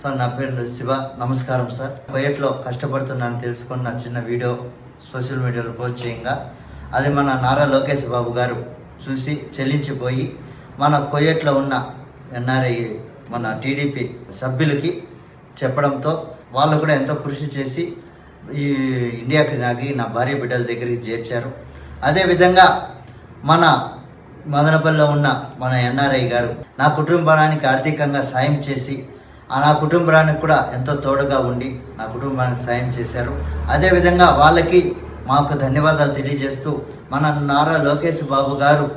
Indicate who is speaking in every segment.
Speaker 1: Sir నా పేరు శివ. నమస్కారం సార్. కువైట్లో కష్టపడుతున్నాను తెలుసుకొని నా చిన్న వీడియో సోషల్ మీడియాలో పోస్ట్ చేయంగా అది మన నారా లోకేష్ బాబు గారు చూసి చెల్లించిపోయి మన కువైట్లో ఉన్న ఎన్ఆర్ఐ మన టీడీపీ సభ్యులకి చెప్పడంతో వాళ్ళు కూడా ఎంతో కృషి చేసి ఈ ఇండియాకి నాగి నా భార్య బిడ్డల దగ్గరికి చేర్చారు. అదేవిధంగా మన మదనపల్లిలో ఉన్న మన ఎన్ఆర్ఐ గారు నా కుటుంబానికి ఆర్థికంగా సాయం చేసి నా కుటుంబానికి కూడా ఎంతో తోడుగా ఉండి నా కుటుంబానికి సాయం చేశారు. అదేవిధంగా వాళ్ళకి మాకు ధన్యవాదాలు తెలియజేస్తూ మన నారా లోకేష్ బాబు గారు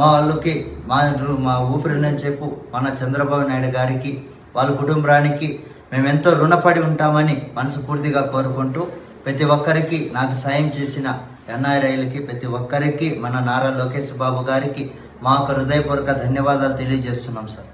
Speaker 1: వాళ్ళకి మా ఊపిరినని చెప్పు మన చంద్రబాబు నాయుడు గారికి వాళ్ళ కుటుంబానికి మేము ఎంతో రుణపడి ఉంటామని మనస్ఫూర్తిగా కోరుకుంటూ ప్రతి ఒక్కరికి నాకు సాయం చేసిన ఎన్ఆర్ఐలకి ప్రతి ఒక్కరికి మన నారా లోకేష్ బాబు గారికి మా యొక్క హృదయపూర్వక ధన్యవాదాలు తెలియజేస్తున్నాం సార్.